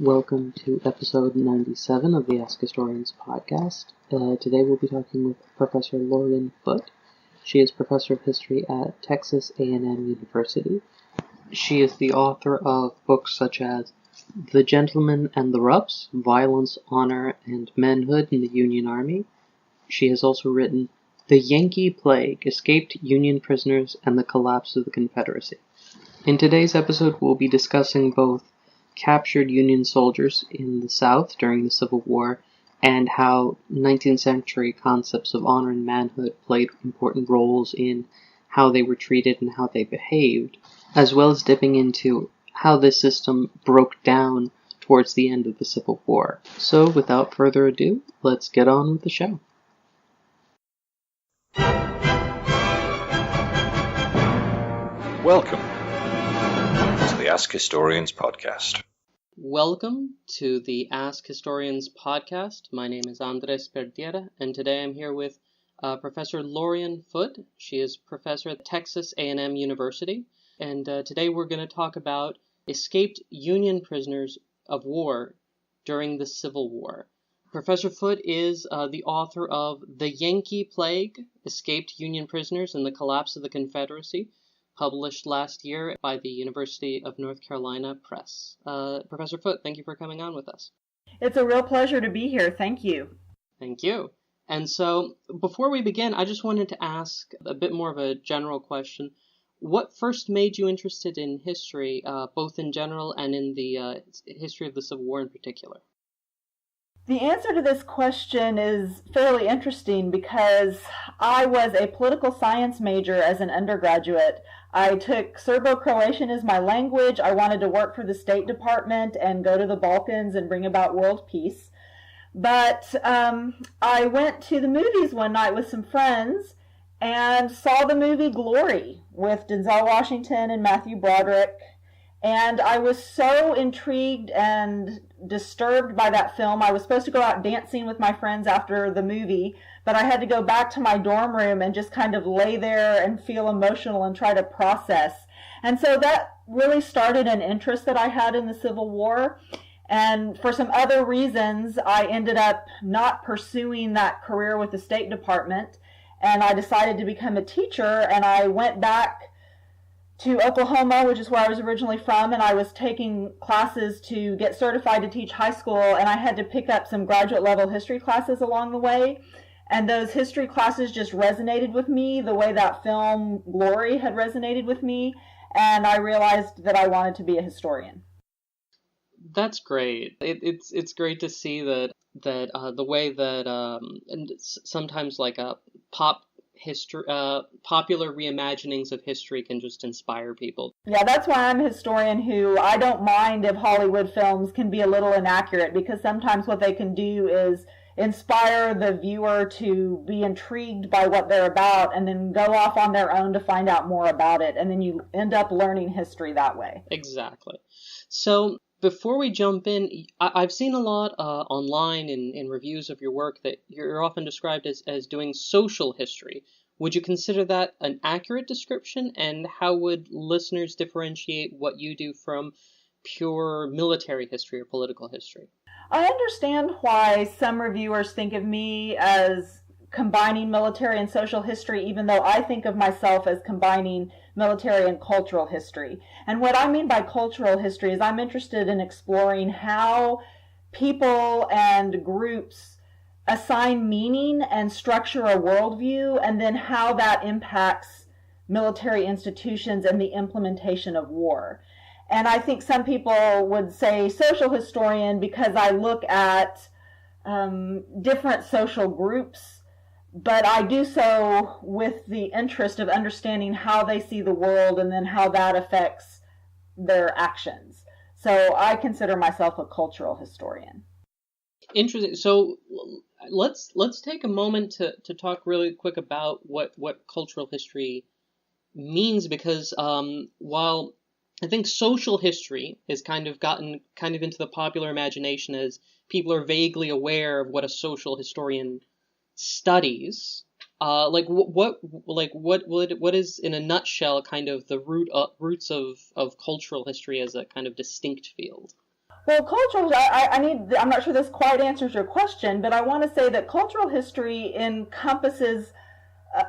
Welcome to episode 97 of the Ask Historians podcast. Today we'll be talking with Professor Lorien Foote. She is Professor of History at Texas A&M University. She is the author of books such as The Gentleman and the Roughs, Violence, Honor, and Manhood in the Union Army. She has also written The Yankee Plague, Escaped Union Prisoners and the Collapse of the Confederacy. In today's episode, we'll be discussing both captured Union soldiers in the South during the Civil War and how 19th century concepts of honor and manhood played important roles in how they were treated and how they behaved, as well as dipping into how this system broke down towards the end of the Civil War. So, without further ado, let's get on with the show. Welcome to the Ask Historians podcast. Welcome to the Ask Historians podcast. My name is Andres Perdiera, and today I'm here with Professor Lorien Foote. She is professor at Texas A&M University, and today we're going to talk about escaped Union prisoners of war during the Civil War. Professor Foote is the author of The Yankee Plague, Escaped Union Prisoners and the Collapse of the Confederacy, published last year by the University of North Carolina Press. Professor Foote, thank you for coming on with us. It's a real pleasure to be here. Thank you. Thank you. And so, before we begin, I just wanted to ask a bit more of a general question. What first made you interested in history, both in general and in the history of the Civil War in particular? The answer to this question is fairly interesting because I was a political science major as an undergraduate. I took Serbo-Croatian as my language. I wanted to work for the State Department and go to the Balkans and bring about world peace. But I went to the movies one night with some friends and saw the movie Glory with Denzel Washington and Matthew Broderick. And I was so intrigued and disturbed by that film. I was supposed to go out dancing with my friends after the movie, but I had to go back to my dorm room and just kind of lay there and feel emotional and try to process. And so that really started an interest that I had in the Civil War. And for some other reasons, I ended up not pursuing that career with the State Department, and I decided to become a teacher, and I went back to Oklahoma, which is where I was originally from, and I was taking classes to get certified to teach high school, and I had to pick up some graduate level history classes along the way, and those history classes just resonated with me the way that film Glory had resonated with me, and I realized that I wanted to be a historian. That's great. It's great to see that the way that and sometimes like a popular reimaginings of history can just inspire people. Yeah, that's why I'm a historian who I don't mind if Hollywood films can be a little inaccurate, because sometimes what they can do is inspire the viewer to be intrigued by what they're about and then go off on their own to find out more about it, and then you end up learning history that way. Exactly. So before we jump in, I've seen a lot online in reviews of your work that you're often described as doing social history. Would you consider that an accurate description? And how would listeners differentiate what you do from pure military history or political history? I understand why some reviewers think of me as combining military and social history, even though I think of myself as combining military and cultural history. And what I mean by cultural history is I'm interested in exploring how people and groups assign meaning and structure a worldview, and then how that impacts military institutions and the implementation of war. And I think some people would say social historian because I look at different social groups, but I do so with the interest of understanding how they see the world and then how that affects their actions. So I consider myself a cultural historian. Interesting. So let's take a moment to talk really quick about what cultural history means, because while I think social history has kind of gotten into the popular imagination as people are vaguely aware of what a social historian studies, what is in a nutshell kind of the roots of cultural history as a kind of distinct field? Well, I'm not sure this quite answers your question, but I want to say that cultural history encompasses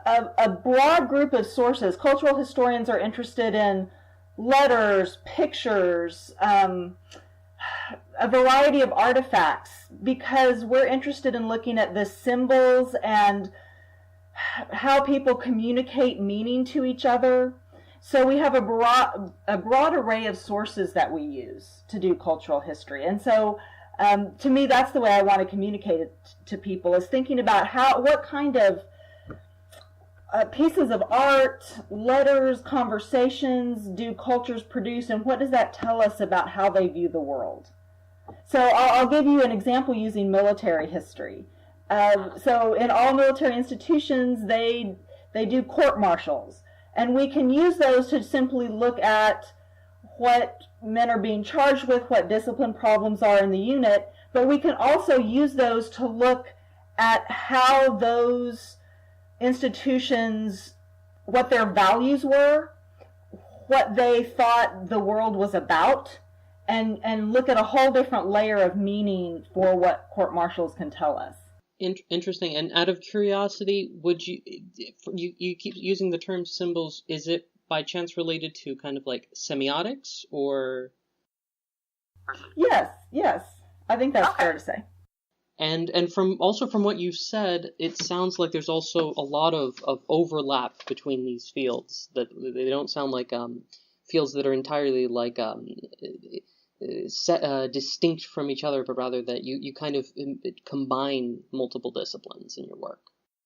a broad group of sources. Cultural historians are interested in letters, pictures, a variety of artifacts, because we're interested in looking at the symbols and how people communicate meaning to each other. So we have a broad array of sources that we use to do cultural history. And so to me, that's the way I want to communicate it to people, is thinking about what kind of pieces of art, letters, conversations do cultures produce, and what does that tell us about how they view the world? So I'll give you an example using military history. So in all military institutions, they do court-martials. And we can use those to simply look at what men are being charged with, what discipline problems are in the unit, but we can also use those to look at how those institutions, what their values were, what they thought the world was about, and look at a whole different layer of meaning for what court-martials can tell us. Interesting. And out of curiosity, would you keep using the term symbols, is it by chance related to kind of like semiotics, or? Yes. I think that's fair to say. And from what you've said, it sounds like there's also a lot of overlap between these fields, that they don't sound like fields that are entirely like distinct from each other, but rather that you kind of combine multiple disciplines in your work.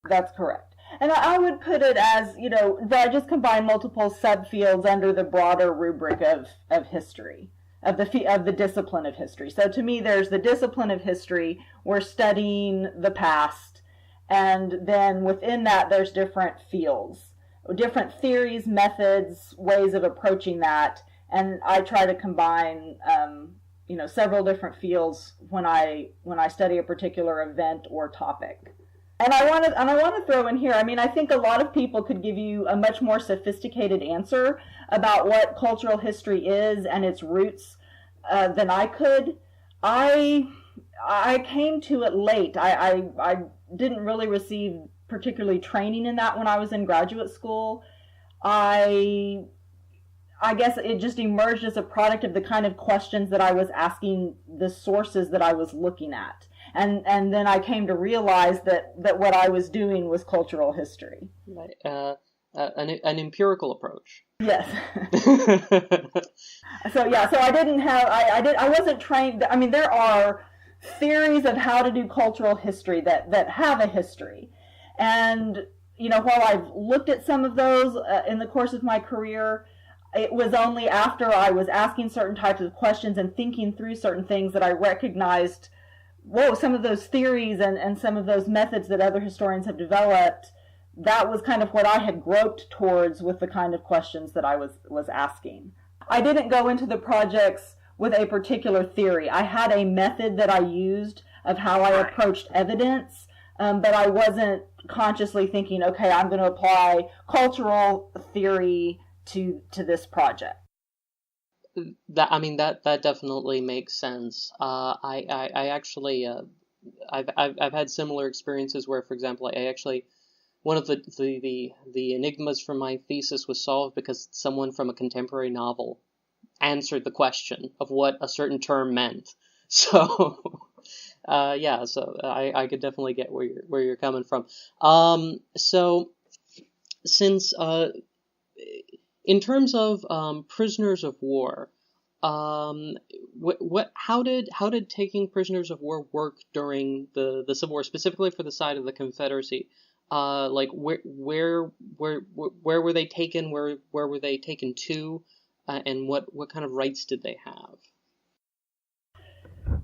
That's correct. And I would put it as, that I just combine multiple subfields under the broader rubric of history, of the discipline of history. So to me, there's the discipline of history. We're studying the past, and then within that, there's different fields, different theories, methods, ways of approaching that. And I try to combine, several different fields when I study a particular event or topic. And I want to throw in here, I think a lot of people could give you a much more sophisticated answer about what cultural history is and its roots than I could. I came to it late. I didn't really receive particularly training in that when I was in graduate school. I guess it just emerged as a product of the kind of questions that I was asking, the sources that I was looking at. And then I came to realize that what I was doing was cultural history. An empirical approach. Yes. So I wasn't trained. There are theories of how to do cultural history that have a history. And, while I've looked at some of those in the course of my career, it was only after I was asking certain types of questions and thinking through certain things that I recognized, some of those theories and some of those methods that other historians have developed, that was kind of what I had groped towards with the kind of questions that I was asking. I didn't go into the projects with a particular theory. I had a method that I used of how I approached evidence, but I wasn't consciously thinking, okay, I'm going to apply cultural theory to this project. That definitely makes sense. I actually I've had similar experiences where, for example, one of the enigmas for my thesis was solved because someone from a contemporary novel answered the question of what a certain term meant. So I could definitely get where you're coming from. So since in terms of prisoners of war, how did taking prisoners of war work during the Civil War, specifically for the side of the Confederacy? Where were they taken? Where were they taken to? And what kind of rights did they have?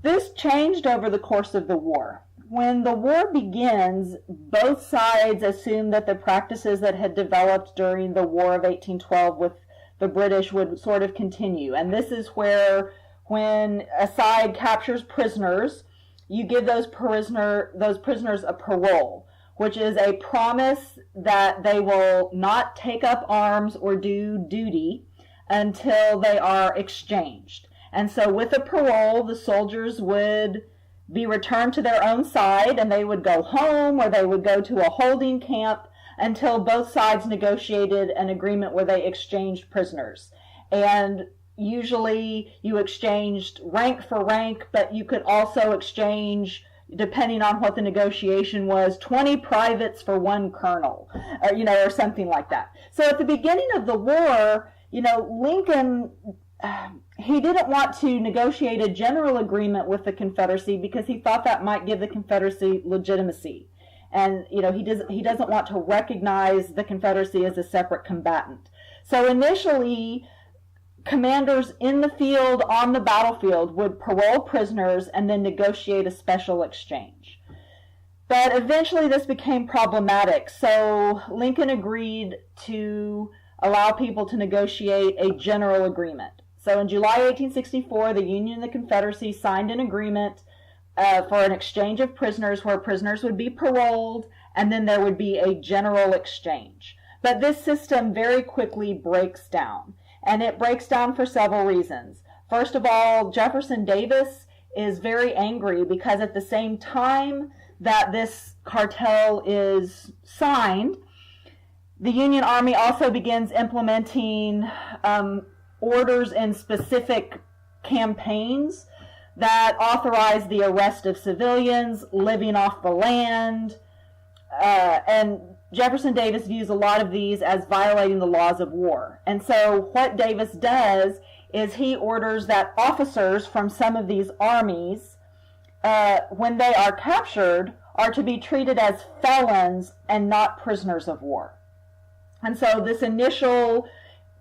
This changed over the course of the war. When the war begins, both sides assume that the practices that had developed during the War of 1812 with the British would sort of continue. And this is where, when a side captures prisoners, you give those prisoners a parole, which is a promise that they will not take up arms or do duty until they are exchanged. And so with a parole, the soldiers would be returned to their own side, and they would go home or they would go to a holding camp until both sides negotiated an agreement where they exchanged prisoners. And usually you exchanged rank for rank, but you could also exchange, depending on what the negotiation was, 20 privates for one colonel, or something like that. So at the beginning of the war, Lincoln, he didn't want to negotiate a general agreement with the Confederacy because he thought that might give the Confederacy legitimacy. And, he doesn't want to recognize the Confederacy as a separate combatant. So initially, commanders in the field, on the battlefield, would parole prisoners and then negotiate a special exchange. But eventually this became problematic, so Lincoln agreed to allow people to negotiate a general agreement. So in July 1864, the Union and the Confederacy signed an agreement for an exchange of prisoners where prisoners would be paroled, and then there would be a general exchange. But this system very quickly breaks down. And it breaks down for several reasons. First of all, Jefferson Davis is very angry because at the same time that this cartel is signed, the Union Army also begins implementing orders in specific campaigns that authorize the arrest of civilians, living off the land, and Jefferson Davis views a lot of these as violating the laws of war. And so what Davis does is he orders that officers from some of these armies, when they are captured, are to be treated as felons and not prisoners of war. And so this initial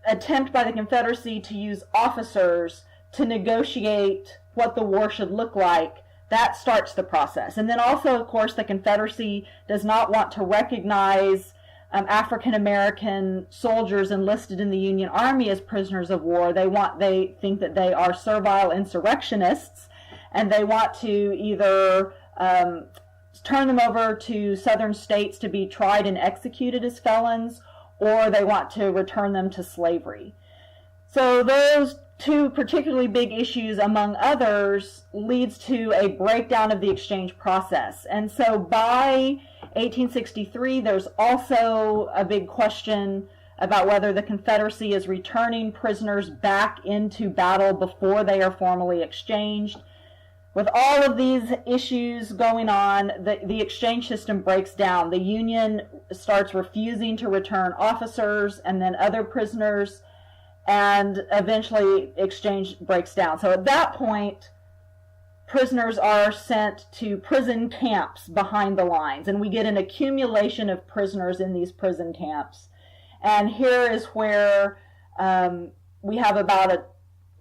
attempt by the Confederacy to use officers to negotiate what the war should look like, that starts the process. And then also, of course, the Confederacy does not want to recognize African-American soldiers enlisted in the Union Army as prisoners of war. They think that they are servile insurrectionists, and they want to either turn them over to southern states to be tried and executed as felons, or they want to return them to slavery. So those two particularly big issues, among others, leads to a breakdown of the exchange process. And so by 1863, there's also a big question about whether the Confederacy is returning prisoners back into battle before they are formally exchanged. With all of these issues going on, the exchange system breaks down. The Union starts refusing to return officers and then other prisoners, and eventually exchange breaks down. So at that point, prisoners are sent to prison camps behind the lines, and we get an accumulation of prisoners in these prison camps. And here is where we have about a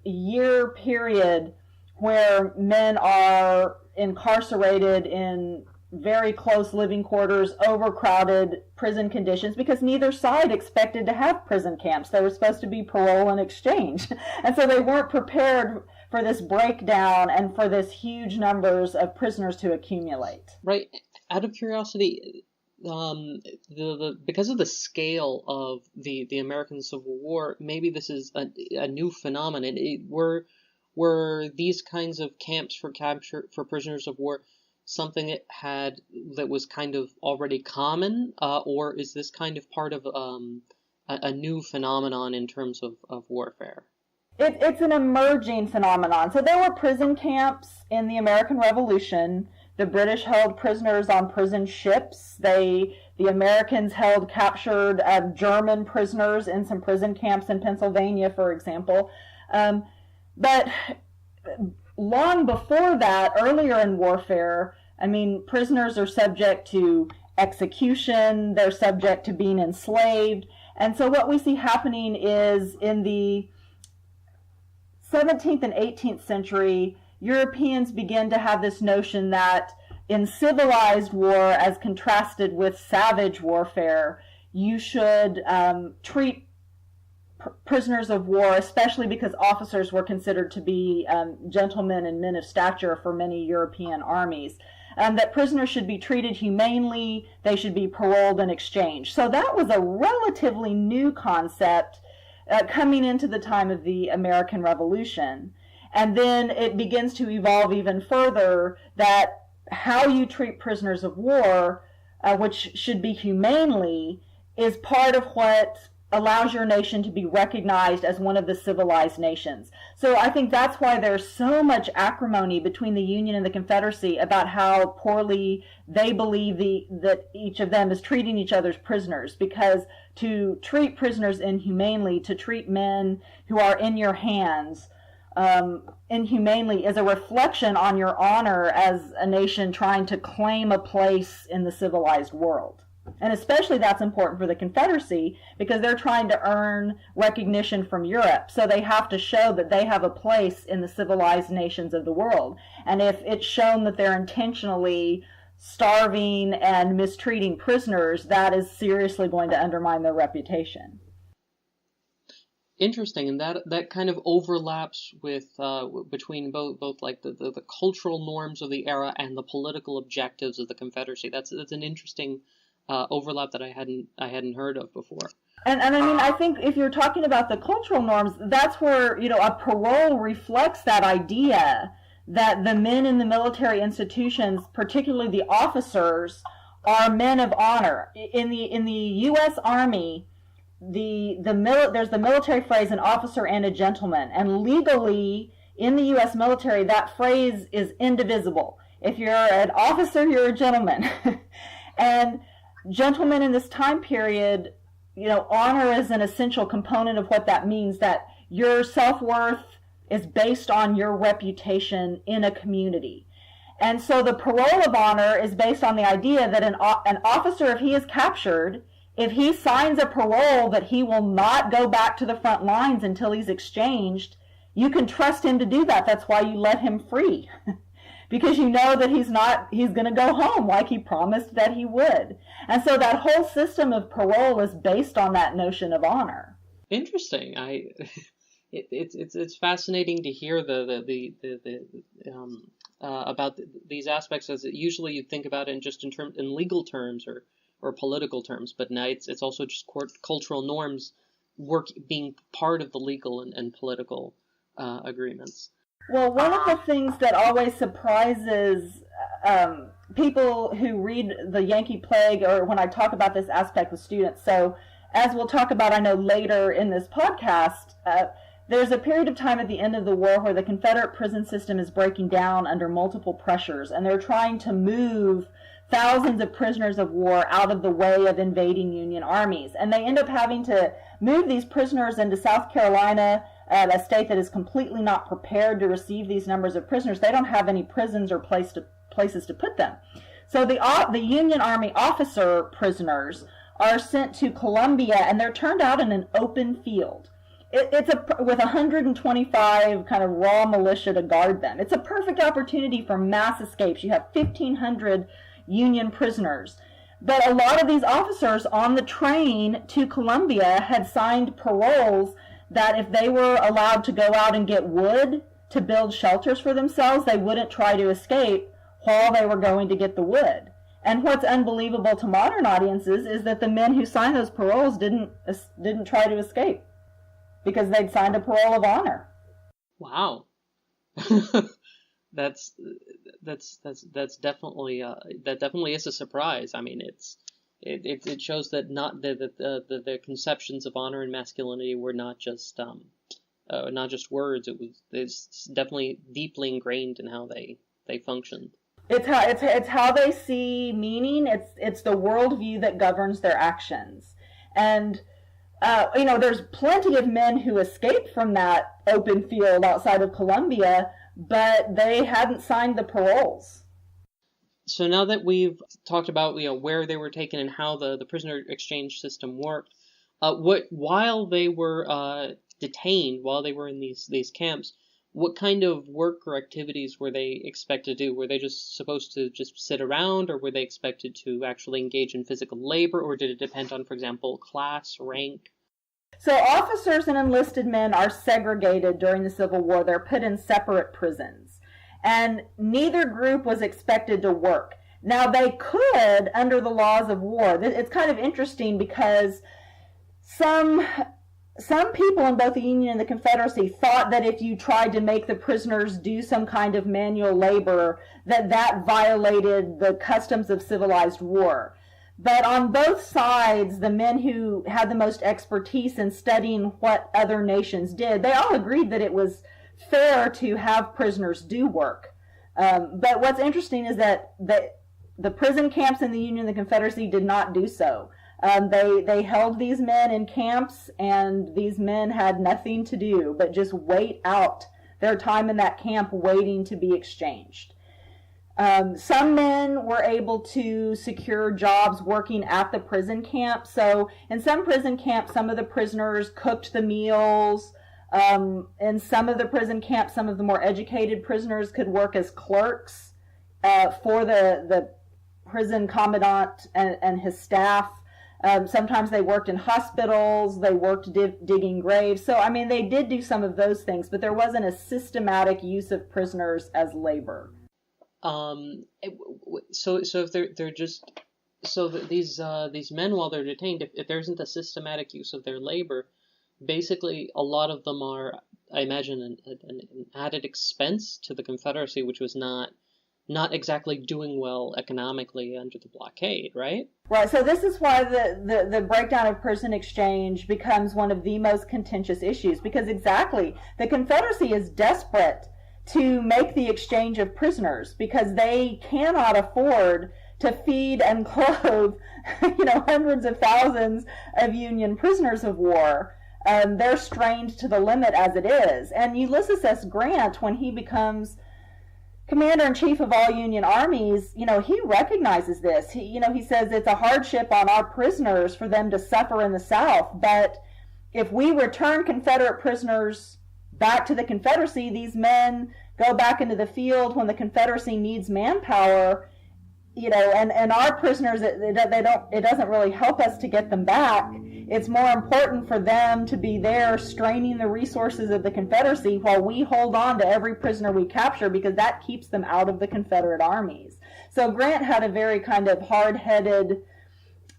year period where men are incarcerated in very close living quarters, overcrowded prison conditions, because neither side expected to have prison camps. They were supposed to be parole and exchange. And so they weren't prepared for this breakdown and for this huge numbers of prisoners to accumulate. Right. Out of curiosity, because of the scale of the American Civil War, maybe this is a new phenomenon. Were these kinds of camps for capture for prisoners of war something that was kind of already common, or is this kind of part of a new phenomenon in terms of warfare? It's an emerging phenomenon. So there were prison camps in the American Revolution. The British held prisoners on prison ships. The Americans held captured German prisoners in some prison camps in Pennsylvania, for example. But long before that, earlier in warfare, prisoners are subject to execution, they're subject to being enslaved. And so what we see happening is in the 17th and 18th century, Europeans begin to have this notion that in civilized war, as contrasted with savage warfare, you should treat prisoners of war, especially because officers were considered to be gentlemen and men of stature for many European armies, that prisoners should be treated humanely, they should be paroled and exchanged. So that was a relatively new concept coming into the time of the American Revolution. And then it begins to evolve even further that how you treat prisoners of war, which should be humanely, is part of what allows your nation to be recognized as one of the civilized nations. So I think that's why there's so much acrimony between the Union and the Confederacy about how poorly they believe that each of them is treating each other's prisoners, because to treat prisoners inhumanely, to treat men who are in your hands inhumanely, is a reflection on your honor as a nation trying to claim a place in the civilized world. And especially that's important for the Confederacy because they're trying to earn recognition from Europe. So they have to show that they have a place in the civilized nations of the world. And if it's shown that they're intentionally starving and mistreating prisoners, that is seriously going to undermine their reputation. Interesting, and that kind of overlaps with between both like the cultural norms of the era and the political objectives of the Confederacy. That's an interesting overlap that I hadn't heard of before. And I mean, I think if you're talking about the cultural norms, that's where, a parole reflects that idea that the men in the military institutions, particularly the officers, are men of honor. In the U.S. Army, there's the military phrase, an officer and a gentleman. And legally, in the U.S. military, that phrase is indivisible. If you're an officer, you're a gentleman. And gentlemen in this time period, honor is an essential component of what that means, that your self-worth is based on your reputation in a community. And so the parole of honor is based on the idea that an officer, if he is captured, if he signs a parole that he will not go back to the front lines until he's exchanged, you can trust him to do that. That's why you let him free. Because you know that he's going to go home like he promised that he would. And so that whole system of parole is based on that notion of honor. Interesting. It's fascinating to hear about these aspects, as usually you think about it in legal terms or political terms, but now it's also just cultural norms being part of the legal and political agreements. Well, one of the things that always surprises people who read the Yankee Plague, or when I talk about this aspect with students, so as we'll talk about, I know, later in this podcast, there's a period of time at the end of the war where the Confederate prison system is breaking down under multiple pressures, and they're trying to move thousands of prisoners of war out of the way of invading Union armies. And they end up having to move these prisoners into South Carolina, a state that is completely not prepared to receive these numbers of prisoners. They don't have any prisons or places to put them. So the Union Army officer prisoners are sent to Columbia, and they're turned out in an open field. It's with 125 kind of raw militia to guard them. It's a perfect opportunity for mass escapes. You have 1,500 Union prisoners. But a lot of these officers on the train to Columbia had signed paroles that if they were allowed to go out and get wood to build shelters for themselves, they wouldn't try to escape while they were going to get the wood. And what's unbelievable to modern audiences is that the men who signed those paroles didn't try to escape because they'd signed a parole of honor. Wow. That's definitely that definitely is a surprise. I mean, it shows that the conceptions of honor and masculinity were not just words. It's definitely deeply ingrained in how they functioned. It's how they see meaning. It's the worldview that governs their actions. And there's plenty of men who escaped from that open field outside of Columbia, but they hadn't signed the paroles. So now that we've talked about where they were taken and how the prisoner exchange system worked, while they were detained, while they were in these camps, what kind of work or activities were they expected to do? Were they just supposed to just sit around, or were they expected to actually engage in physical labor, or did it depend on, for example, class, rank? So officers and enlisted men are segregated during the Civil War. They're put in separate prisons. And neither group was expected to work. Now, they could under the laws of war. It's kind of interesting because some some people in both the Union and the Confederacy thought that if you tried to make the prisoners do some kind of manual labor, that violated the customs of civilized war. But on both sides, the men who had the most expertise in studying what other nations did, they all agreed that it was fair to have prisoners do work. But what's interesting is that the prison camps in the Union and the Confederacy did not do so. They held these men in camps, and these men had nothing to do but just wait out their time in that camp waiting to be exchanged. Some men were able to secure jobs working at the prison camp. So in some prison camps, some of the prisoners cooked the meals. In some of the prison camps, some of the more educated prisoners could work as clerks for the prison commandant and his staff. Sometimes they worked in hospitals, they worked digging graves. So, I mean, they did do some of those things, but there wasn't a systematic use of prisoners as labor. So if they're just, so that these men, while they're detained, if there isn't a systematic use of their labor, basically a lot of them are, I imagine, an added expense to the Confederacy, which was not exactly doing well economically under the blockade, right? Right, so this is why the breakdown of prison exchange becomes one of the most contentious issues, because exactly, the Confederacy is desperate to make the exchange of prisoners because they cannot afford to feed and clothe, hundreds of thousands of Union prisoners of war. They're strained to the limit as it is. And Ulysses S. Grant, when he becomes Commander-in-Chief of all Union armies, he recognizes this. He says it's a hardship on our prisoners for them to suffer in the South, but if we return Confederate prisoners back to the Confederacy, these men go back into the field when the Confederacy needs manpower, and our prisoners, it doesn't really help us to get them back. It's more important for them to be there straining the resources of the Confederacy while we hold on to every prisoner we capture, because that keeps them out of the Confederate armies. So Grant had a very kind of hard-headed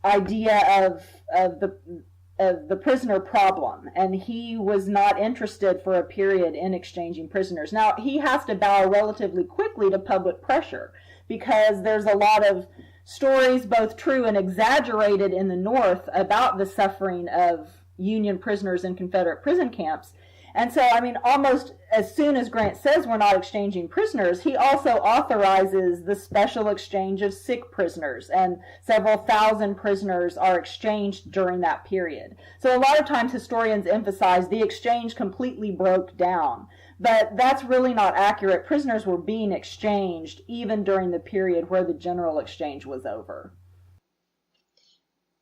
idea of the prisoner problem, and he was not interested for a period in exchanging prisoners. Now, he has to bow relatively quickly to public pressure, because there's a lot of stories, both true and exaggerated in the North, about the suffering of Union prisoners in Confederate prison camps. And so, almost as soon as Grant says we're not exchanging prisoners, he also authorizes the special exchange of sick prisoners, and several thousand prisoners are exchanged during that period. So a lot of times historians emphasize the exchange completely broke down, but that's really not accurate. Prisoners were being exchanged even during the period where the general exchange was over.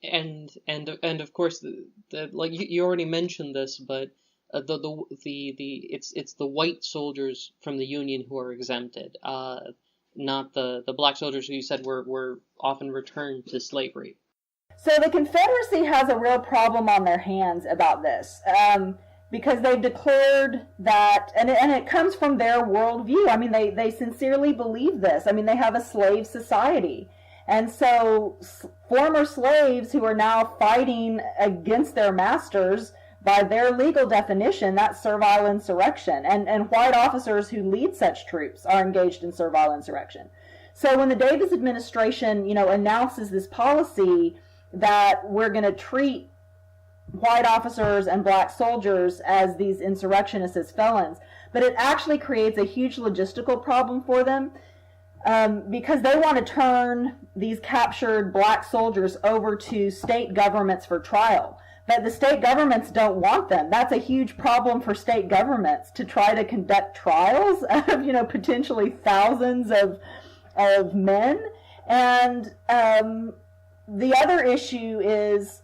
And of course, like you already mentioned this, but it's the white soldiers from the Union who are exempted, not the black soldiers who you said were often returned to slavery. So the Confederacy has a real problem on their hands about this, because they've declared that, and it comes from their worldview. They sincerely believe this. They have a slave society. And so former slaves who are now fighting against their masters, by their legal definition, that's servile insurrection. And white officers who lead such troops are engaged in servile insurrection. So when the Davis administration, announces this policy that we're going to treat white officers and black soldiers as these insurrectionists, as felons, but it actually creates a huge logistical problem for them, because they want to turn these captured black soldiers over to state governments for trial. But the state governments don't want them. That's a huge problem for state governments, to try to conduct trials of, potentially thousands of men. And the other issue is,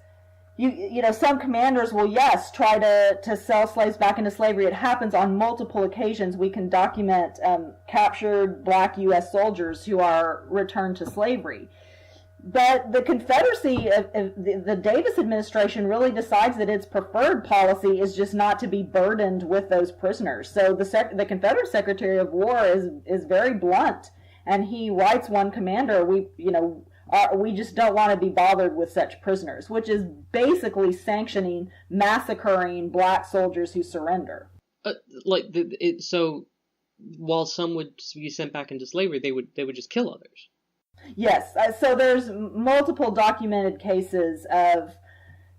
some commanders will, yes, try to sell slaves back into slavery. It happens on multiple occasions. We can document captured black U.S. soldiers who are returned to slavery. But the Confederacy, the Davis administration, really decides that its preferred policy is just not to be burdened with those prisoners. So the Confederate Secretary of War is very blunt, and he writes one commander, we just don't want to be bothered with such prisoners, which is basically sanctioning massacring black soldiers who surrender. So while some would be sent back into slavery, they would just kill others. Yes, so there's multiple documented cases of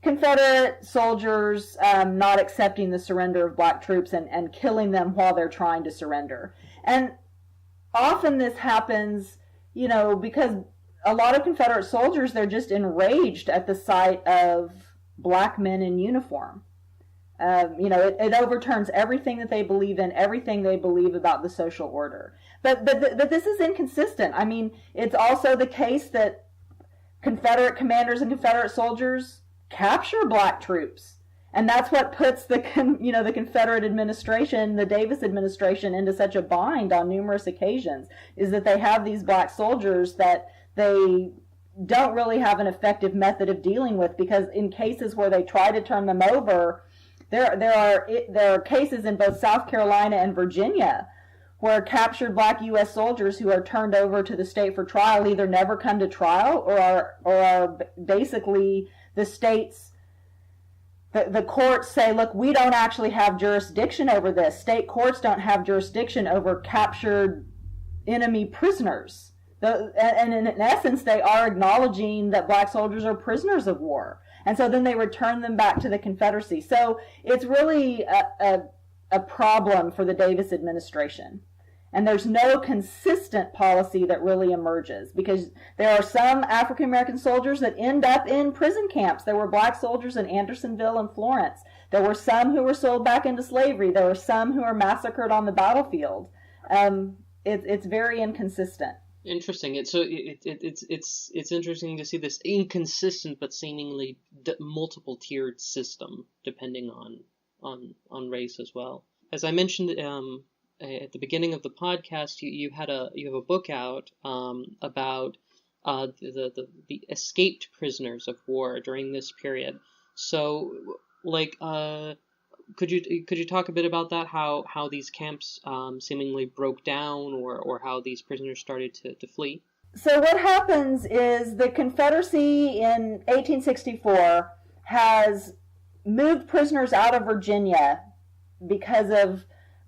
Confederate soldiers not accepting the surrender of black troops and killing them while they're trying to surrender. And often this happens, because a lot of Confederate soldiers, they're just enraged at the sight of black men in uniform. It overturns everything that they believe in, everything they believe about the social order. But this is inconsistent. I mean, it's also the case that Confederate commanders and Confederate soldiers capture black troops. And that's what puts the Confederate administration, the Davis administration, into such a bind on numerous occasions, is that they have these black soldiers that they don't really have an effective method of dealing with, because in cases where they try to turn them over, there are cases in both South Carolina and Virginia where captured black U.S. soldiers who are turned over to the state for trial either never come to trial or are basically the states. The courts say, look, we don't actually have jurisdiction over this. State courts don't have jurisdiction over captured enemy prisoners. And in essence, they are acknowledging that black soldiers are prisoners of war. And so then they return them back to the Confederacy. So it's really a problem for the Davis administration. And there's no consistent policy that really emerges, because there are some African American soldiers that end up in prison camps. There were black soldiers in Andersonville and Florence. There were some who were sold back into slavery. There were some who were massacred on the battlefield. It's very inconsistent. Interesting. It's interesting to see this inconsistent but seemingly multiple tiered system depending on race as well. As I mentioned at the beginning of the podcast, you have a book out about the escaped prisoners of war during this period. So, could you talk a bit about that? How these camps seemingly broke down, or how these prisoners started to flee? So what happens is the Confederacy in 1864 has moved prisoners out of Virginia because of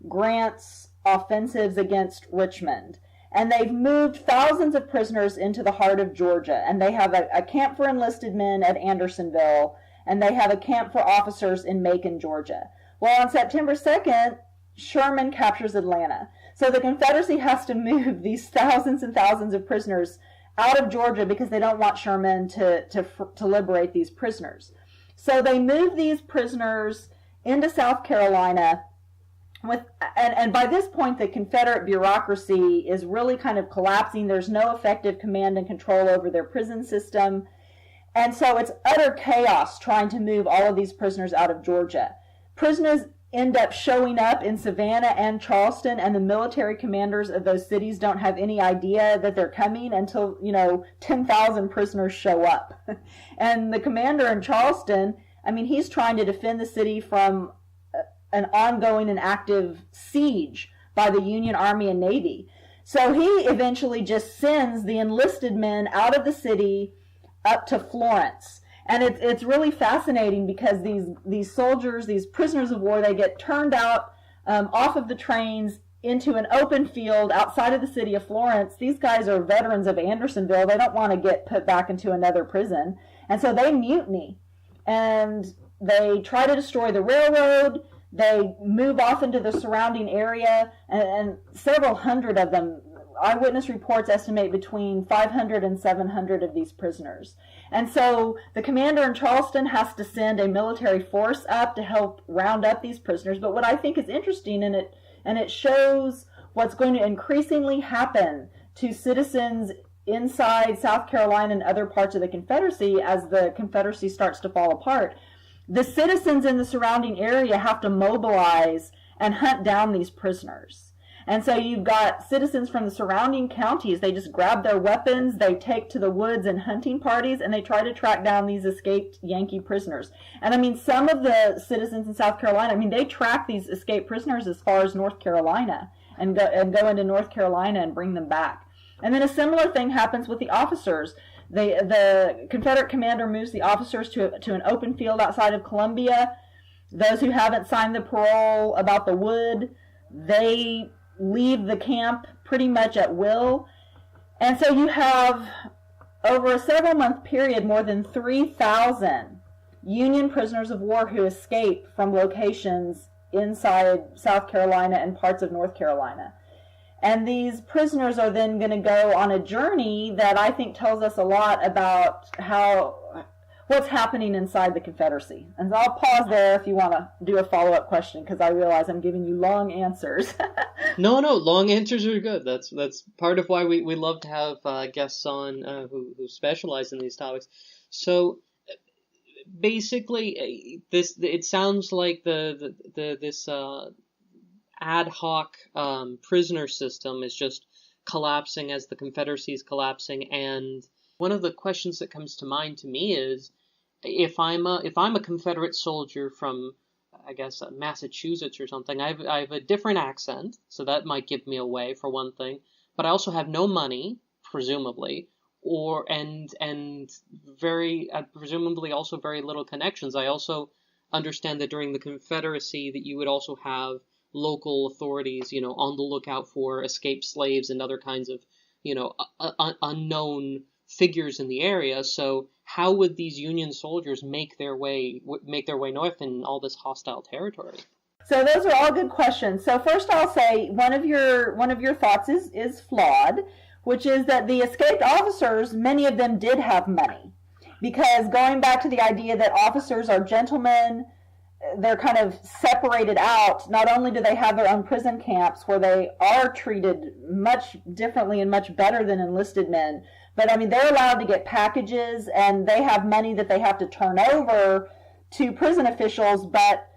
Grant's offensives against Richmond. And they've moved thousands of prisoners into the heart of Georgia. And they have a camp for enlisted men at Andersonville, and they have a camp for officers in Macon, Georgia. Well, on September 2nd, Sherman captures Atlanta. So the Confederacy has to move these thousands and thousands of prisoners out of Georgia because they don't want Sherman to liberate these prisoners. So they move these prisoners into South Carolina. And by this point, the Confederate bureaucracy is really kind of collapsing. There's no effective command and control over their prison system. And so it's utter chaos trying to move all of these prisoners out of Georgia. Prisoners end up showing up in Savannah and Charleston, and the military commanders of those cities don't have any idea that they're coming until, 10,000 prisoners show up. And the commander in Charleston, he's trying to defend the city from an ongoing and active siege by the Union Army and Navy. So he eventually just sends the enlisted men out of the city up to Florence. And it's really fascinating because these soldiers, these prisoners of war, they get turned out off of the trains into an open field outside of the city of Florence. These guys are veterans of Andersonville. They don't want to get put back into another prison. And so they mutiny. And they try to destroy the railroad. They move off into the surrounding area. And several hundred of them, eyewitness reports estimate between 500 and 700 of these prisoners. And so the commander in Charleston has to send a military force up to help round up these prisoners. But what I think is interesting, and it shows what's going to increasingly happen to citizens inside South Carolina and other parts of the Confederacy as the Confederacy starts to fall apart. The citizens in the surrounding area have to mobilize and hunt down these prisoners. And so you've got citizens from the surrounding counties. They just grab their weapons, they take to the woods and hunting parties, and they try to track down these escaped Yankee prisoners. And some of the citizens in South Carolina, they track these escaped prisoners as far as North Carolina and go into North Carolina and bring them back. And then a similar thing happens with the officers. The Confederate commander moves the officers to an open field outside of Columbia. Those who haven't signed the parole about the wood, they leave the camp pretty much at will. And so you have, over a several-month period, more than 3,000 Union prisoners of war who escape from locations inside South Carolina and parts of North Carolina. And these prisoners are then going to go on a journey that I think tells us a lot about what's happening inside the Confederacy. And so I'll pause there if you want to do a follow-up question, because I realize I'm giving you long answers. No, long answers are good. That's part of why we love to have guests on who specialize in these topics. So basically, it sounds like this ad hoc prisoner system is just collapsing as the Confederacy is collapsing. And one of the questions that comes to mind to me is, if I'm a Confederate soldier from, I guess, Massachusetts or something, I have a different accent, so that might give me away for one thing. But I also have no money, presumably, and very presumably also very little connections. I also understand that during the Confederacy that you would also have local authorities, on the lookout for escaped slaves and other kinds of, unknown figures in the area. So how would these Union soldiers make their way north in all this hostile territory? So those are all good questions. So first I'll say one of your thoughts is flawed, which is that the escaped officers, many of them did have money. Because going back to the idea that officers are gentlemen, they're kind of separated out. Not only do they have their own prison camps where they are treated much differently and much better than enlisted men, but I mean, they're allowed to get packages and they have money that they have to turn over to prison officials, but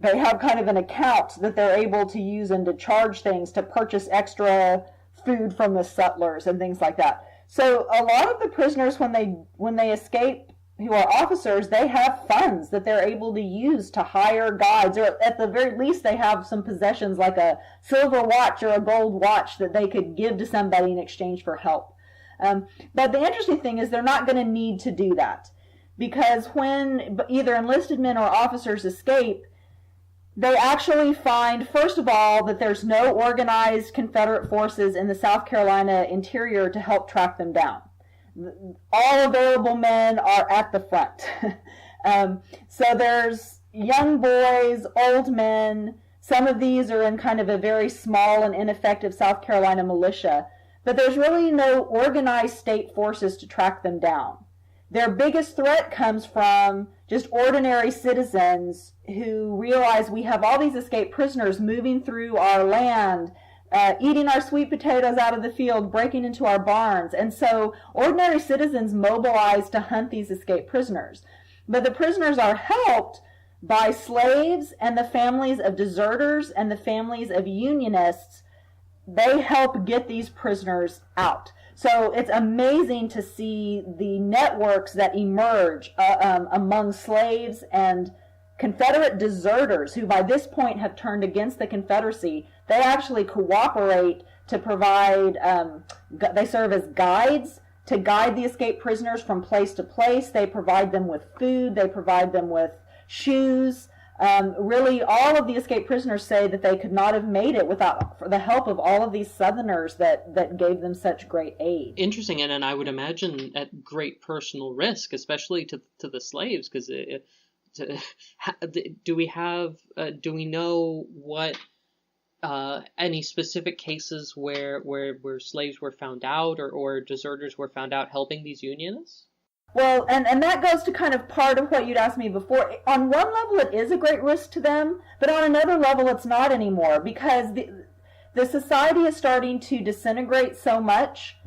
they have kind of an account that they're able to use and to charge things, to purchase extra food from the settlers and things like that. So a lot of the prisoners, when they escape, who are officers, they have funds that they're able to use to hire guides, or at the very least they have some possessions like a silver watch or a gold watch that they could give to somebody in exchange for help. But the interesting thing is they're not going to need to do that, because when either enlisted men or officers escape, they actually find, first of all, that there's no organized Confederate forces in the South Carolina interior to help track them down. All available men are at the front. So there's young boys, old men. Some of these are in kind of a very small and ineffective South Carolina militia. But there's really no organized state forces to track them down. Their biggest threat comes from just ordinary citizens who realize we have all these escaped prisoners moving through our land, eating our sweet potatoes out of the field, breaking into our barns. And so ordinary citizens mobilize to hunt these escaped prisoners. But the prisoners are helped by slaves and the families of deserters and the families of Unionists. They help get these prisoners out. So it's amazing to see the networks that emerge among slaves and Confederate deserters who by this point have turned against the Confederacy. They actually cooperate to provide, they serve as guides to guide the escaped prisoners from place to place. They provide them with food. They provide them with shoes. Really, all of the escaped prisoners say that they could not have made it without the help of all of these Southerners that gave them such great aid. Interesting, and I would imagine at great personal risk, especially to the slaves, because do we know what any specific cases where slaves were found out or deserters were found out helping these Unionists? Well, and that goes to kind of part of what you'd asked me before. On one level, it is a great risk to them, but on another level, it's not anymore, because the society is starting to disintegrate so much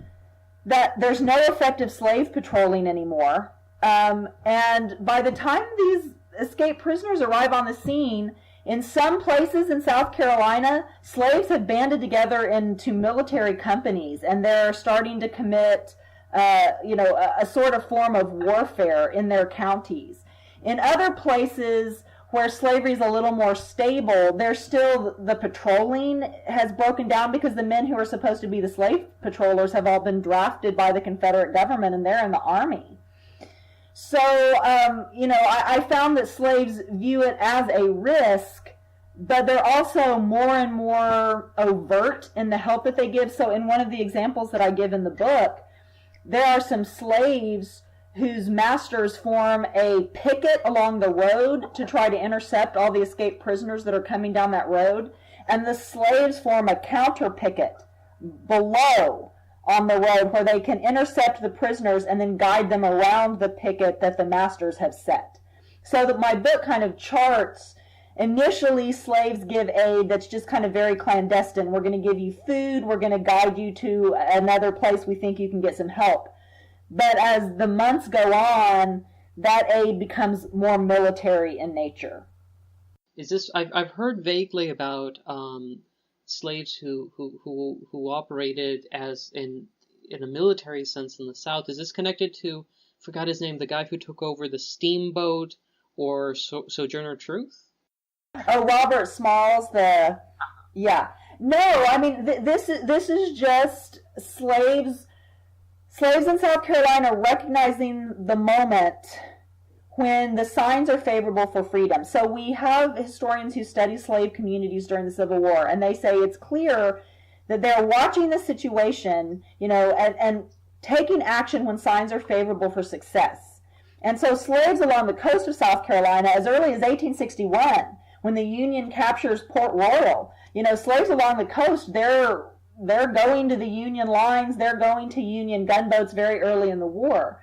that there's no effective slave patrolling anymore. And by the time these escaped prisoners arrive on the scene, in some places in South Carolina, slaves have banded together into military companies, and they're starting to commit a sort of form of warfare in their counties. In other places where slavery is a little more stable, there's still the patrolling has broken down because the men who are supposed to be the slave patrollers have all been drafted by the Confederate government and they're in the army. So, I found that slaves view it as a risk, but they're also more and more overt in the help that they give. So in one of the examples that I give in the book, there are some slaves whose masters form a picket along the road to try to intercept all the escaped prisoners that are coming down that road. And the slaves form a counter picket below on the road where they can intercept the prisoners and then guide them around the picket that the masters have set. So that my book kind of charts, initially slaves give aid that's just kind of very clandestine. We're going to give you food, we're going to guide you to another place we think you can get some help. But as the months go on, that aid becomes more military in nature. Is this? I've heard vaguely about slaves who operated as in a military sense in the South. Is this connected to, forgot his name, the guy who took over the steamboat, or Sojourner Truth? Oh, Robert Smalls. Yeah. No, I mean this is just slaves in South Carolina recognizing the moment when the signs are favorable for freedom. So we have historians who study slave communities during the Civil War, and they say it's clear that they're watching the situation, and taking action when signs are favorable for success. And so slaves along the coast of South Carolina, as early as 1861, when the Union captures Port Royal, slaves along the coast, they're going to the Union lines, they're going to Union gunboats very early in the war.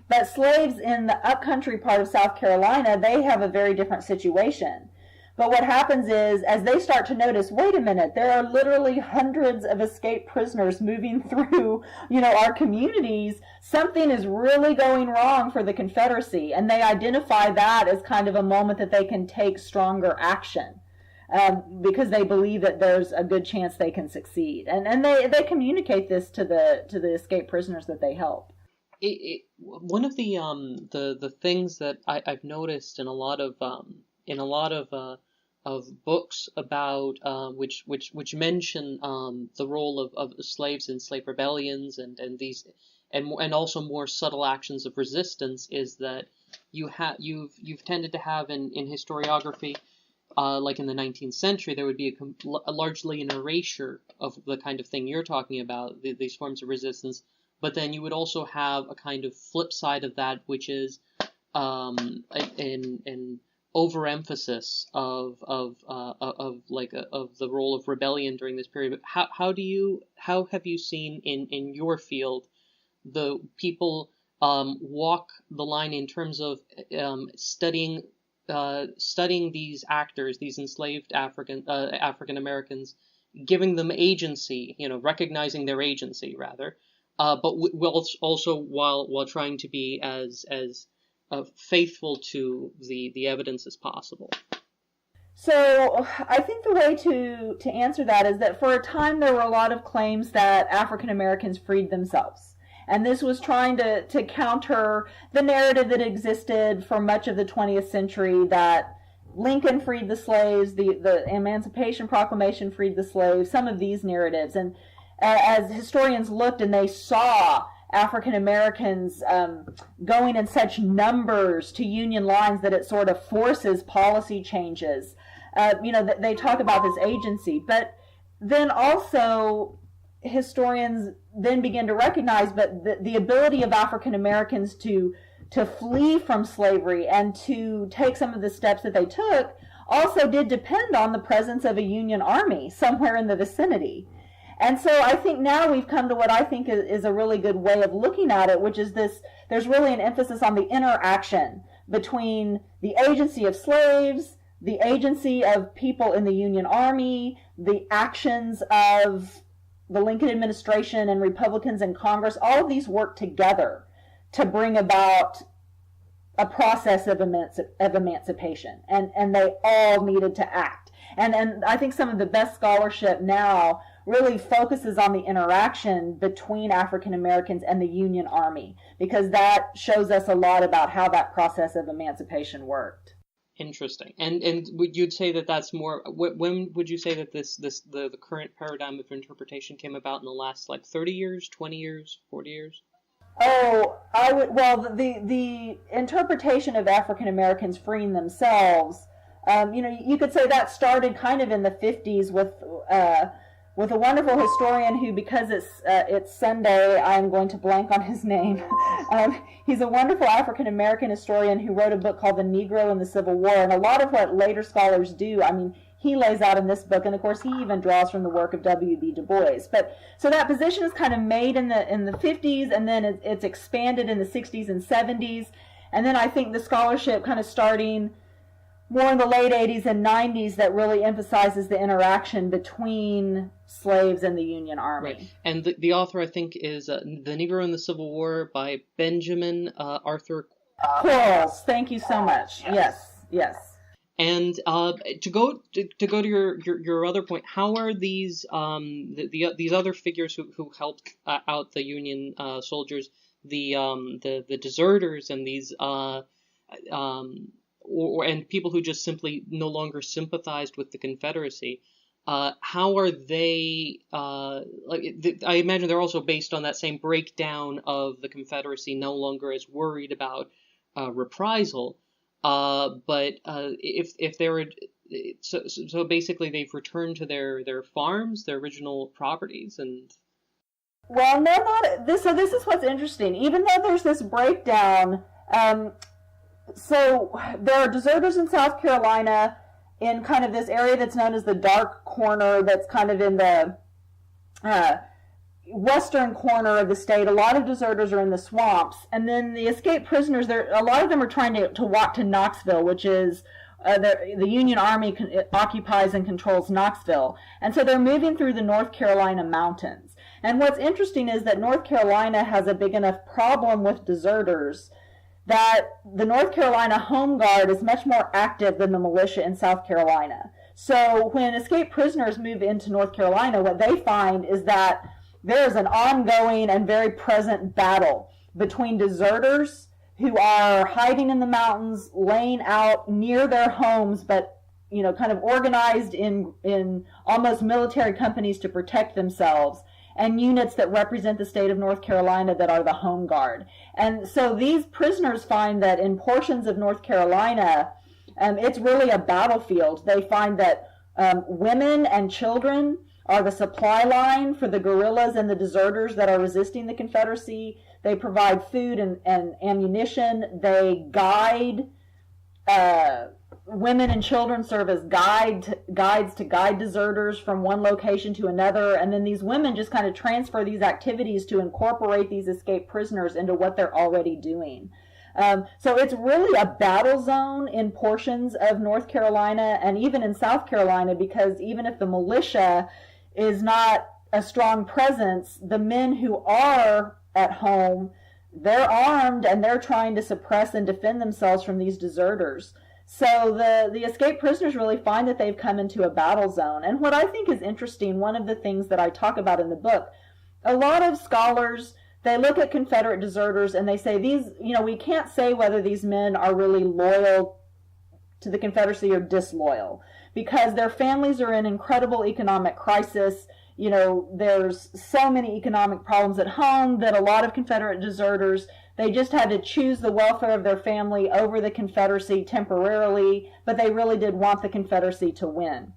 But slaves in the upcountry part of South Carolina, they have a very different situation. But what happens is, as they start to notice, wait a minute, there are literally hundreds of escaped prisoners moving through, our communities, something is really going wrong for the Confederacy. And they identify that as kind of a moment that they can take stronger action. Because they believe that there's a good chance they can succeed, and they communicate this to the escaped prisoners that they help. One of the things that I've noticed in a lot of books about which mention the role of slaves in slave rebellions and also more subtle actions of resistance is that you've tended to have in historiography. Like in the 19th century, there would be largely an erasure of the kind of thing you're talking about, these forms of resistance. But then you would also have a kind of flip side of that, which is an overemphasis of the role of rebellion during this period. But how have you seen in your field the people walk the line in terms of studying these actors, these enslaved African giving them agency, recognizing their agency rather, but also while trying to be as faithful to the evidence as possible. So I think the way to answer that is that for a time there were a lot of claims that African Americans freed themselves. And this was trying to counter the narrative that existed for much of the 20th century that Lincoln freed the slaves, the Emancipation Proclamation freed the slaves, some of these narratives. And as historians looked and they saw African Americans going in such numbers to Union lines that it sort of forces policy changes, they talk about this agency. But then also historians then begin to recognize that the ability of African Americans to flee from slavery and to take some of the steps that they took also did depend on the presence of a Union army somewhere in the vicinity. And so I think now we've come to what I think is a really good way of looking at it, which is there's really an emphasis on the interaction between the agency of slaves, the agency of people in the Union Army, the actions of the Lincoln administration and Republicans in Congress. All of these work together to bring about a process of emancipation, and they all needed to act. And I think some of the best scholarship now really focuses on the interaction between African Americans and the Union Army, because that shows us a lot about how that process of emancipation worked. Interesting. And would you'd say that that's more? When would you say that the current paradigm of interpretation came about in the last 30 years, 20 years, 40 years? Oh, I would. Well, the interpretation of African Americans freeing themselves, you could say that started kind of in the 50s with a wonderful historian who, because it's Sunday, I'm going to blank on his name. He's a wonderful African American historian who wrote a book called The Negro in the Civil War, and a lot of what later scholars do, he lays out in this book, and of course he even draws from the work of W.B. Du Bois. But so that position is kind of made in the 50s, and then it's expanded in the 60s and 70s, and then I think the scholarship kind of starting more in the late 80s and 90s that really emphasizes the interaction between slaves and the Union Army. Right. And the author, I think, is The Negro in the Civil War by Benjamin Arthur Quarles. Thank you so much. Yes. And to go to your other point, how are these these other figures who helped out the Union soldiers, the deserters and these and people who just simply no longer sympathized with the Confederacy, how are they? I imagine they're also based on that same breakdown of the Confederacy no longer as worried about reprisal. But if they were, so basically they've returned to their farms, their original properties, and. Well, no, not this. So this is what's interesting. Even though there's this breakdown, so there are deserters in South Carolina in kind of this area that's known as the Dark Corner, that's kind of in the western corner of the state. A lot of deserters are in the swamps, and then the escaped prisoners, a lot of them are trying to walk to Knoxville, which is the Union Army occupies and controls Knoxville, and so they're moving through the North Carolina mountains. And what's interesting is that North Carolina has a big enough problem with deserters that the North Carolina Home Guard is much more active than the militia in South Carolina. So when escaped prisoners move into North Carolina, what they find is that there is an ongoing and very present battle between deserters who are hiding in the mountains, laying out near their homes, but kind of organized in almost military companies to protect themselves, and units that represent the state of North Carolina that are the Home Guard. And so these prisoners find that in portions of North Carolina, it's really a battlefield. They find that women and children are the supply line for the guerrillas and the deserters that are resisting the Confederacy. They provide food and ammunition. They guide, women and children serve as guides to guide deserters from one location to another, and then these women just kind of transfer these activities to incorporate these escaped prisoners into what they're already doing. So it's really a battle zone in portions of North Carolina and even in South Carolina, because even if the militia is not a strong presence, the men who are at home, they're armed and they're trying to suppress and defend themselves from these deserters. So the escaped prisoners really find that they've come into a battle zone. And what I think is interesting, one of the things that I talk about in the book, a lot of scholars, they look at Confederate deserters and they say we can't say whether these men are really loyal to the Confederacy or disloyal, because their families are in incredible economic crisis. There's so many economic problems at home that a lot of Confederate deserters, they just had to choose the welfare of their family over the Confederacy temporarily, but they really did want the Confederacy to win.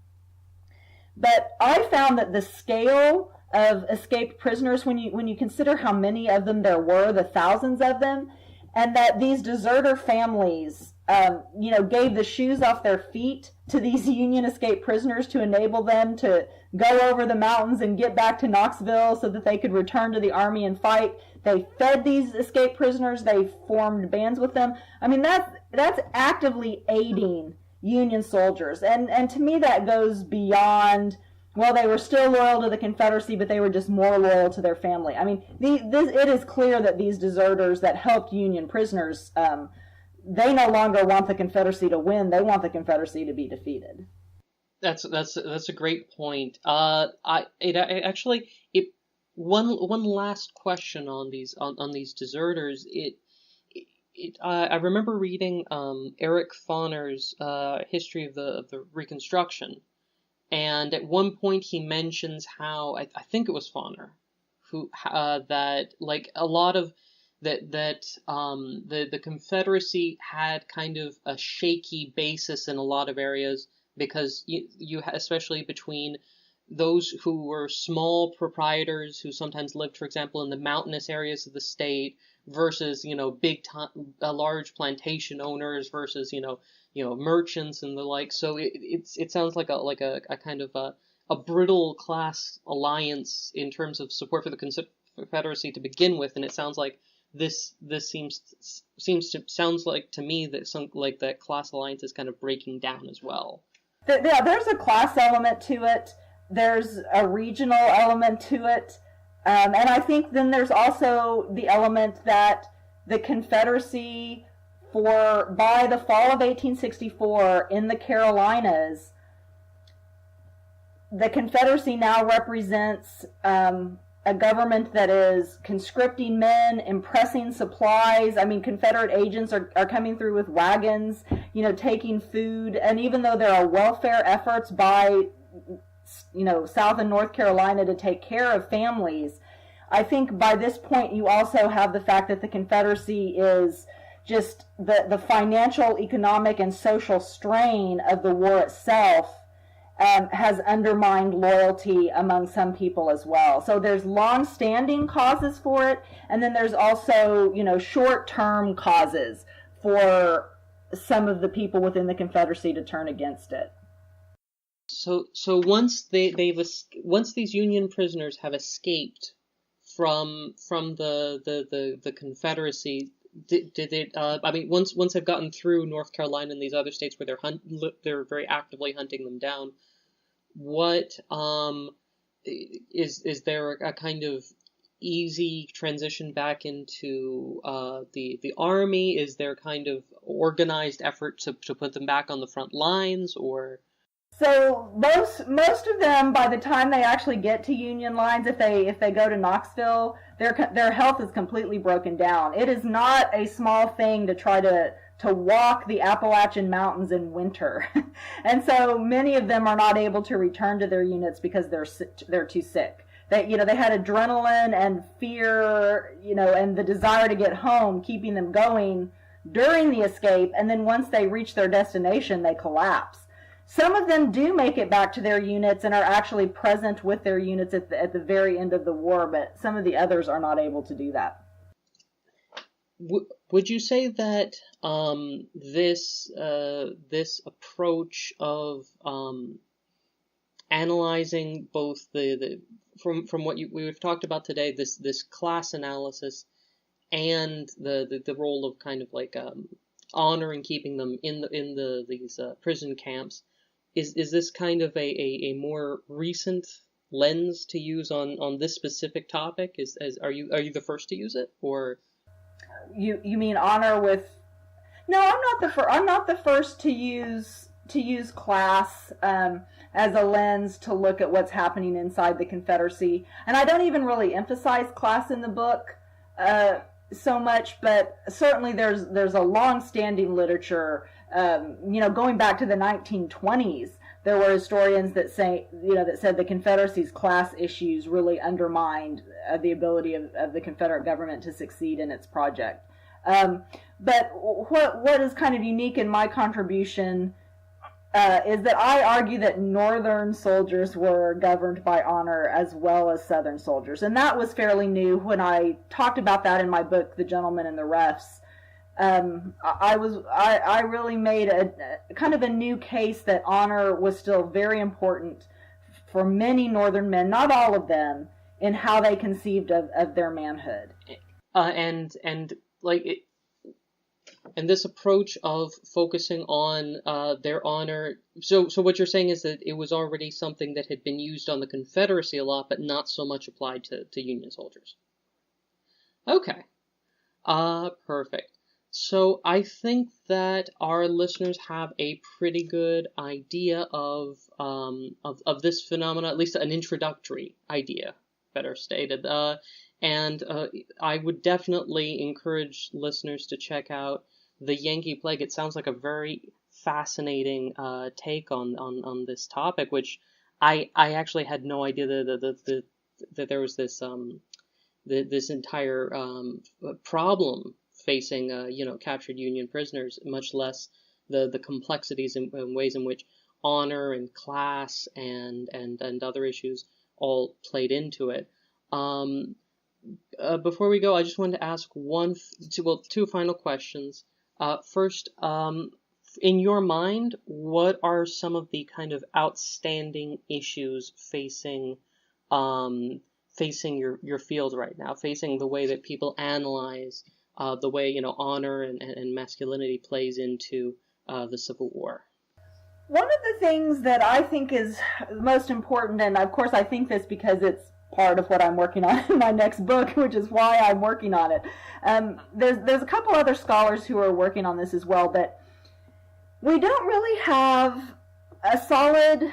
But I found that the scale of escaped prisoners, when you consider how many of them there were, the thousands of them, and that these deserter families, gave the shoes off their feet to these Union escaped prisoners to enable them to go over the mountains and get back to Knoxville so that they could return to the Army and fight. They fed these escaped prisoners. They formed bands with them. That's actively aiding Union soldiers. And to me, that goes beyond, well, they were still loyal to the Confederacy, but they were just more loyal to their family. It is clear that these deserters that helped Union prisoners, they no longer want the Confederacy to win. They want the Confederacy to be defeated. That's a great point. One last question on these deserters. I remember reading Eric Foner's history of the Reconstruction, and at one point he mentions how I think it was Foner who that like a lot of the Confederacy had kind of a shaky basis in a lot of areas because you especially between those who were small proprietors who sometimes lived, for example, in the mountainous areas of the state versus large plantation owners versus merchants and the like. So it sounds like a kind of a brittle class alliance in terms of support for the Confederacy to begin with, and it sounds like this sounds like to me that that class alliance is kind of breaking down as well. Yeah, there's a class element to it. There's a regional element to it. And I think then there's also the element that the Confederacy, by the fall of 1864 in the Carolinas, the Confederacy now represents a government that is conscripting men, impressing supplies. I mean, Confederate agents are coming through with wagons, taking food. And even though there are welfare efforts by South and North Carolina to take care of families, I think by this point you also have the fact that the Confederacy is just the financial, economic, and social strain of the war itself has undermined loyalty among some people as well. So there's long-standing causes for it, and then there's also, short-term causes for some of the people within the Confederacy to turn against it. So once once these Union prisoners have escaped from the Confederacy, did it? Once they've gotten through North Carolina and these other states where they're very actively hunting them down, what is there a kind of easy transition back into the army? Is there kind of organized effort to put them back on the front lines, or? So most of them, by the time they actually get to Union lines, if they go to Knoxville, their health is completely broken down. It is not a small thing to try to walk the Appalachian Mountains in winter, and so many of them are not able to return to their units because they're too sick. They had adrenaline and fear, and the desire to get home keeping them going during the escape, and then once they reach their destination, they collapse. Some of them do make it back to their units and are actually present with their units at the very end of the war, but some of the others are not able to do that. Would you say that this approach of analyzing both from what we've talked about today, this class analysis, and the role of kind of like honor and keeping them in these prison camps, is this kind of a more recent lens to use on this specific topic? Are you the first to use it, or? You mean honor with? No, I'm not the first to use class as a lens to look at what's happening inside the Confederacy, and I don't even really emphasize class in the book so much, but certainly there's a long-standing literature, going back to the 1920s. There were historians that said the Confederacy's class issues really undermined the ability of the Confederate government to succeed in its project. But what is kind of unique in my contribution is that I argue that Northern soldiers were governed by honor as well as Southern soldiers, and that was fairly new. When I talked about that in my book, The Gentleman and the Refs, I really made a kind of a new case that honor was still very important for many Northern men, not all of them, in how they conceived of their manhood. And this approach of focusing on their honor. So what you're saying is that it was already something that had been used on the Confederacy a lot, but not so much applied to Union soldiers. Okay. Perfect. So I think that our listeners have a pretty good idea of this phenomena, at least an introductory idea. better stated. And I would definitely encourage listeners to check out the Yankee Plague. It sounds like a very fascinating take on this topic, which I actually had no idea that there was this this entire problem facing captured Union prisoners, much less the complexities and ways in which honor and class and other issues all played into it. Before we go, I just wanted to ask two final questions. First, in your mind, what are some of the kind of outstanding issues facing your field right now, facing the way that people analyze the way honor and masculinity plays into the Civil War? One of the things that I think is most important, and of course I think this because it's part of what I'm working on in my next book, which is why I'm working on it. There's a couple other scholars who are working on this as well, but we don't really have a solid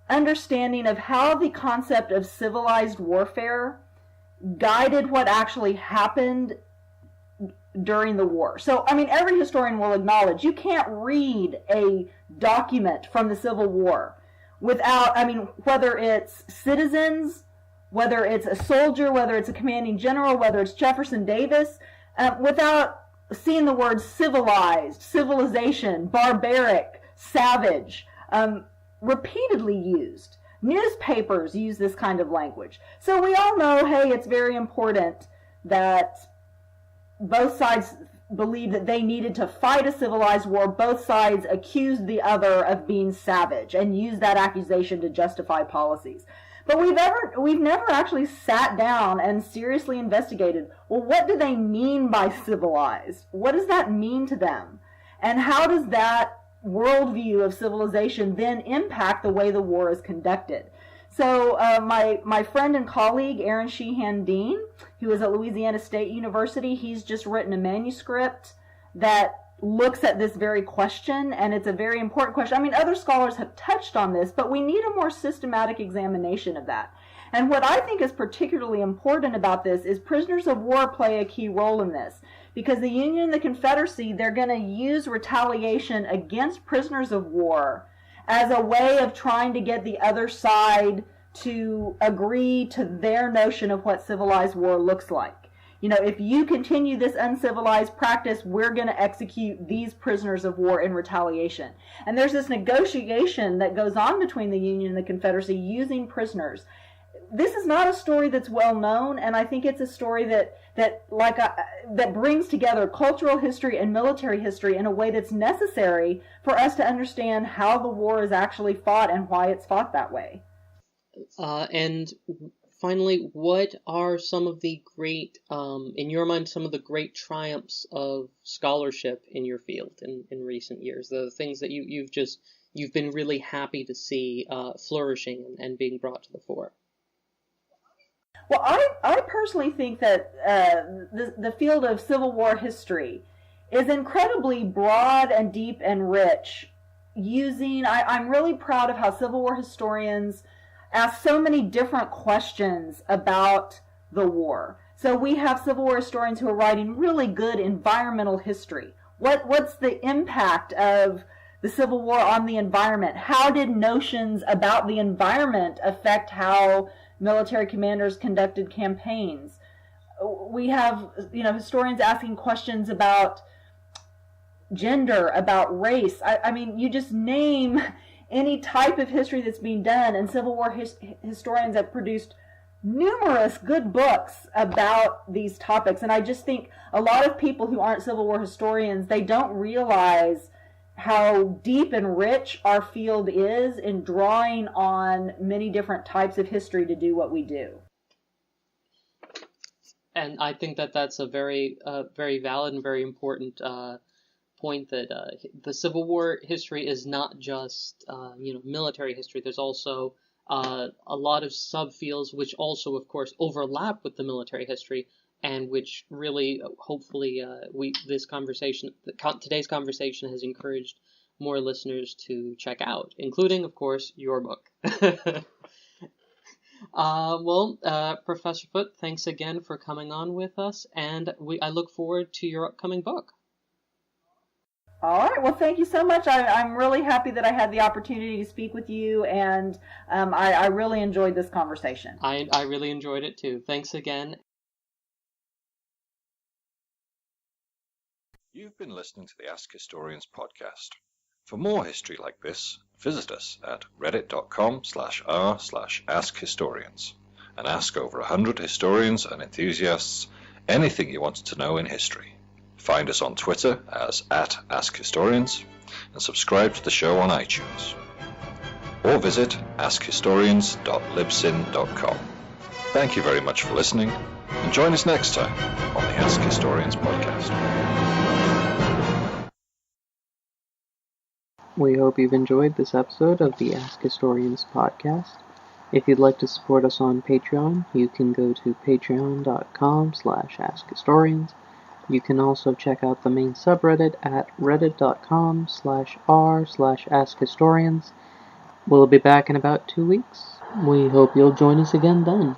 understanding of how the concept of civilized warfare guided what actually happened during the war. So, I mean, every historian will acknowledge you can't read a document from the Civil War without, whether it's citizens, whether it's a soldier, whether it's a commanding general, whether it's Jefferson Davis, without seeing the words civilized, civilization, barbaric, savage, repeatedly used. Newspapers use this kind of language. So we all know, hey, it's very important that both sides believed that they needed to fight a civilized war. Both sides accused the other of being savage and used that accusation to justify policies. But we've never actually sat down and seriously investigated, well, what do they mean by civilized? What does that mean to them? And how does that worldview of civilization then impact the way the war is conducted? So my friend and colleague, Aaron Sheehan Dean, who is at Louisiana State University, he's just written a manuscript that looks at this very question, and it's a very important question. Other scholars have touched on this, but we need a more systematic examination of that. And what I think is particularly important about this is prisoners of war play a key role in this, because the Union and the Confederacy, they're going to use retaliation against prisoners of war as a way of trying to get the other side to agree to their notion of what civilized war looks like. If you continue this uncivilized practice, we're going to execute these prisoners of war in retaliation. And there's this negotiation that goes on between the Union and the Confederacy using prisoners. This is not a story that's well known, and I think it's a story that brings together cultural history and military history in a way that's necessary for us to understand how the war is actually fought and why it's fought that way. And finally, what are some of the great, in your mind, some of the great triumphs of scholarship in your field in recent years? The things that you've been really happy to see flourishing and being brought to the fore. Well, I personally think that the field of Civil War history is incredibly broad and deep and rich. I'm really proud of how Civil War historians ask so many different questions about the war. So we have Civil War historians who are writing really good environmental history. What's the impact of the Civil War on the environment? How did notions about the environment affect how military commanders conducted campaigns? We have, historians asking questions about gender, about race. You just name any type of history that's being done, and Civil War historians have produced numerous good books about these topics. And I just think a lot of people who aren't Civil War historians, they don't realize how deep and rich our field is in drawing on many different types of history to do what we do. And I think that that's a very valid and very important point, that the Civil War history is not just military history. There's also a lot of subfields which also, of course, overlap with the military history, and which really, hopefully, today's conversation has encouraged more listeners to check out, including, of course, your book. Professor Foote, thanks again for coming on with us, and I look forward to your upcoming book. All right. Well, thank you so much. I'm really happy that I had the opportunity to speak with you, and I really enjoyed this conversation. I really enjoyed it too. Thanks again. You've been listening to the Ask Historians podcast. For more history like this, visit us at reddit.com/r/AskHistorians and ask over 100 historians and enthusiasts anything you wanted to know in history. Find us on Twitter as @AskHistorians and subscribe to the show on iTunes. Or visit askhistorians.libsyn.com. Thank you very much for listening, and join us next time on the Ask Historians podcast. We hope you've enjoyed this episode of the Ask Historians podcast. If you'd like to support us on Patreon, you can go to patreon.com/AskHistorians. You can also check out the main subreddit at reddit.com/r/AskHistorians. We'll be back in about 2 weeks. We hope you'll join us again then.